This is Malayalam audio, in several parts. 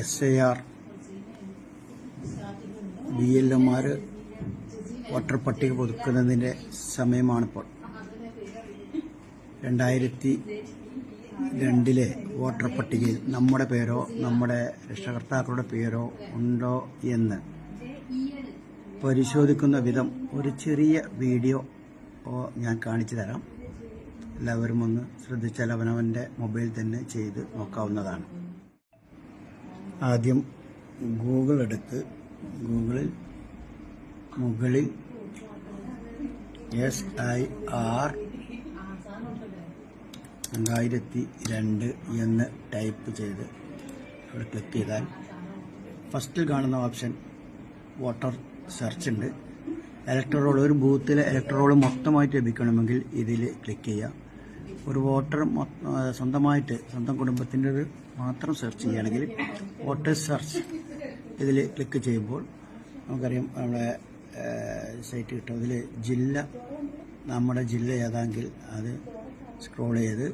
SIR BLMമാർ വോട്ടർ പട്ടിക പുതുക്കുന്നതിൻ്റെ സമയമാണിപ്പോൾ. 2002 വോട്ടർ പട്ടികയിൽ നമ്മുടെ പേരോ നമ്മുടെ രക്ഷകർത്താക്കളുടെ പേരോ ഉണ്ടോ എന്ന് പരിശോധിക്കുന്ന വിധം ഒരു ചെറിയ വീഡിയോ ഞാൻ കാണിച്ചു തരാം. എല്ലാവരും ഒന്ന് ശ്രദ്ധിച്ചാൽ അവനവൻ്റെ മൊബൈൽ തന്നെ ചെയ്ത് നോക്കാവുന്നതാണ്. ആദ്യം ഗൂഗിൾ എടുത്ത് ഗൂഗിളിൽ മുകളിൽ SIR 2002 എന്ന് ടൈപ്പ് ചെയ്ത് അവിടെ ക്ലിക്ക് ചെയ്താൽ ഫസ്റ്റിൽ കാണുന്ന ഓപ്ഷൻ വോട്ടർ സെർച്ച് ഉണ്ട്. ഇലക്ടറോൾ, ഒരു ബൂത്തിലെ ഇലക്ടറോൾ മൊത്തമായിട്ട് ലഭിക്കണമെങ്കിൽ ഇതിൽ ക്ലിക്ക് ചെയ്യുക. ഒരു വോട്ടർ സ്വന്തം കുടുംബത്തിൻ്റെ മാത്രം സെർച്ച് ചെയ്യുകയാണെങ്കിൽ വോട്ടർ സെർച്ച് ഇതിൽ ക്ലിക്ക് ചെയ്യുമ്പോൾ നമുക്കറിയാം നമ്മുടെ സൈറ്റ് കിട്ടും. ഇതിൽ ജില്ല, നമ്മുടെ ജില്ല ഏതാണെങ്കിൽ അത് സ്ക്രോൾ ചെയ്ത്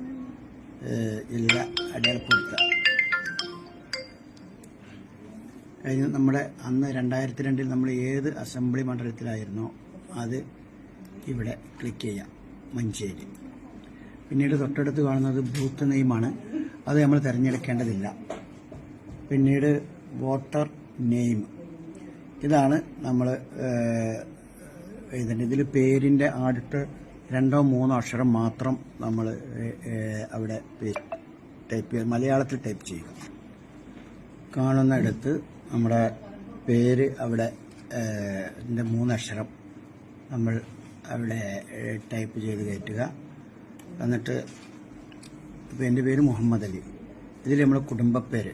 ജില്ല അടയാളപ്പെടുത്തുക. കഴിഞ്ഞ് നമ്മുടെ അന്ന് 2002 നമ്മൾ ഏത് അസംബ്ലി മണ്ഡലത്തിലായിരുന്നോ അത് ഇവിടെ ക്ലിക്ക് ചെയ്യാം, മഞ്ചേരി. പിന്നീട് തൊട്ടടുത്ത് കാണുന്നത് ബൂത്ത് നെയിമാണ്, അത് നമ്മൾ തിരഞ്ഞെടുക്കേണ്ടതില്ല. പിന്നീട് വോട്ടർ നെയിം, ഇതാണ് നമ്മൾ എഴുതേണ്ടത്. ഇതിൽ പേരിൻ്റെ ആദ്യത്തെ 2-3 അക്ഷരം മാത്രം നമ്മൾ അവിടെ ടൈപ്പ് ചെയ്യുക, മലയാളത്തിൽ ടൈപ്പ് ചെയ്യുക. കാണുന്നിടത്ത് നമ്മുടെ പേര് അവിടെ 3 അക്ഷരം നമ്മൾ അവിടെ ടൈപ്പ് ചെയ്ത് കയറ്റുക. എന്നിട്ട് ഇപ്പോൾ എൻ്റെ പേര് മുഹമ്മദ് അലി, ഇതിൽ നമ്മൾ കുടുംബപ്പേര്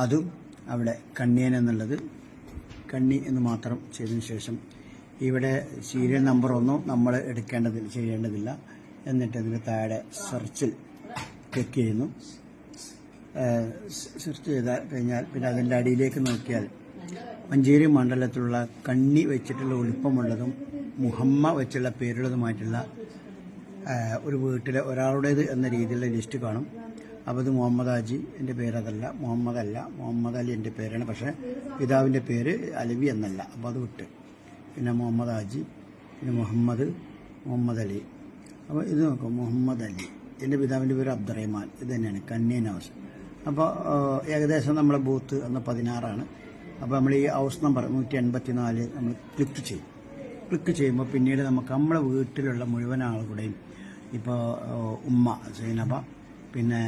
അതും അവിടെ കണ്ണിയൻ എന്നുള്ളത് കണ്ണി എന്ന് മാത്രം ചെയ്തതിന് ശേഷം ഇവിടെ സീരിയൽ നമ്പറൊന്നും നമ്മൾ ചെയ്യേണ്ടതില്ല. എന്നിട്ട് അതിന് താഴെ സെർച്ചിൽ ക്ലിക്ക് ചെയ്യുന്നു. സെർച്ച് ചെയ്താൽ കഴിഞ്ഞാൽ പിന്നെ അതിൻ്റെ അടിയിലേക്ക് നോക്കിയാൽ മഞ്ചേരി മണ്ഡലത്തിലുള്ള കണ്ണി വെച്ചിട്ടുള്ള ഉളുപ്പമുള്ളതും മുഹമ്മ വെച്ചുള്ള പേരുള്ളതുമായിട്ടുള്ള ഒരു വീട്ടിലെ ഒരാളുടേത് എന്ന രീതിയിലുള്ള ലിസ്റ്റ് കാണും. അപ്പോൾ ഇത് മുഹമ്മദ് ഹാജി, എൻ്റെ പേരതല്ല, മുഹമ്മദ് അലി എൻ്റെ പേരാണ്. പക്ഷേ പിതാവിൻ്റെ പേര് അലവി എന്നല്ല, അപ്പോൾ അത് വിട്ട്. പിന്നെ മുഹമ്മദ് ഹാജി, പിന്നെ മുഹമ്മദ് അലി. അപ്പോൾ ഇത് നോക്കും, മുഹമ്മദ് അലി, എൻ്റെ പിതാവിൻ്റെ പേര് അബ്ദുറഹ്മാൻ, ഇത് തന്നെയാണ് കണ്ണിയൻ ഹൗസ്. അപ്പോൾ ഏകദേശം നമ്മളെ ബൂത്ത് അന്ന് 16ആണ്. അപ്പോൾ നമ്മൾ ഈ ഹൗസ് നമ്പർ 184 നമ്മൾ ക്ലിക്ക് ചെയ്യും. ക്ലിക്ക് ചെയ്യുമ്പോൾ പിന്നീട് നമുക്ക് നമ്മളെ വീട്ടിലുള്ള മുഴുവൻ ആളുകളുടെയും, ഇപ്പോൾ ഉമ്മ സൈനബ, പിന്നെ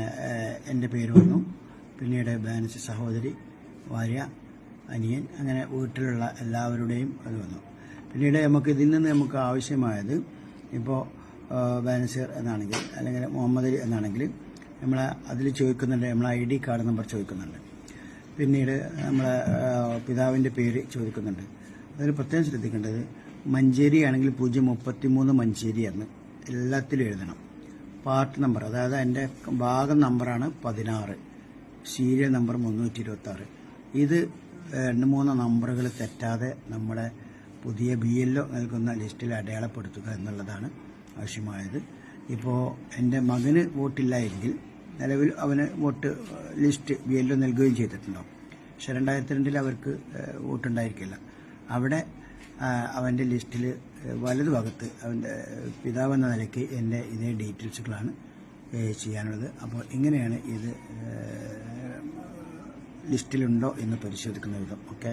എൻ്റെ പേര് വന്നു, പിന്നീട് ബാനസ് സഹോദരി, ഭാര്യ, അനിയൻ, അങ്ങനെ വീട്ടിലുള്ള എല്ലാവരുടെയും അത് വന്നു. പിന്നീട് ഇതിൽ നിന്ന് നമുക്ക് ആവശ്യമായത് ഇപ്പോൾ ബാനസീർ എന്നാണെങ്കിൽ അല്ലെങ്കിൽ മുഹമ്മദ് അലി എന്നാണെങ്കിൽ നമ്മൾ അതിൽ ചോദിക്കുന്നുണ്ട്, നമ്മളെ ID കാർഡ് നമ്പർ ചോദിക്കുന്നുണ്ട്. പിന്നീട് നമ്മളെ പിതാവിൻ്റെ പേര് ചോദിക്കുന്നുണ്ട്. അതിൽ പ്രത്യേകം ശ്രദ്ധിക്കേണ്ടത് മഞ്ചേരി ആണെങ്കിൽ 033 മഞ്ചേരിയാണ് എല്ലാത്തിലും എഴുതണം. പാർട്ട് നമ്പർ, അതായത് എൻ്റെ ഭാഗം നമ്പറാണ് 16, സീരിയൽ നമ്പർ 326. ഇത് 2-3 നമ്പറുകൾ തെറ്റാതെ നമ്മുടെ പുതിയ BLO നൽകുന്ന ലിസ്റ്റിൽ അടയാളപ്പെടുത്തുക എന്നുള്ളതാണ് ആവശ്യമായത്. ഇപ്പോൾ എൻ്റെ മകന് വോട്ടില്ല എങ്കിൽ നിലവിൽ അവന് വോട്ട് ലിസ്റ്റ് BLO നൽകുകയും ചെയ്തിട്ടുണ്ടാവും. പക്ഷേ 2002 അവർക്ക് വോട്ടുണ്ടായിരിക്കില്ല. അവിടെ അവൻ്റെ ലിസ്റ്റിൽ വലതുഭാഗത്ത് അവൻ്റെ പിതാവെന്ന നിലയ്ക്ക് എൻ്റെ ഇതേ ഡീറ്റെയിൽസുകളാണ് ചെയ്യാനുള്ളത്. അപ്പോൾ ഇങ്ങനെയാണ് ഇത് ലിസ്റ്റിലുണ്ടോ എന്ന് പരിശോധിക്കുന്ന വിധം. ഓക്കെ.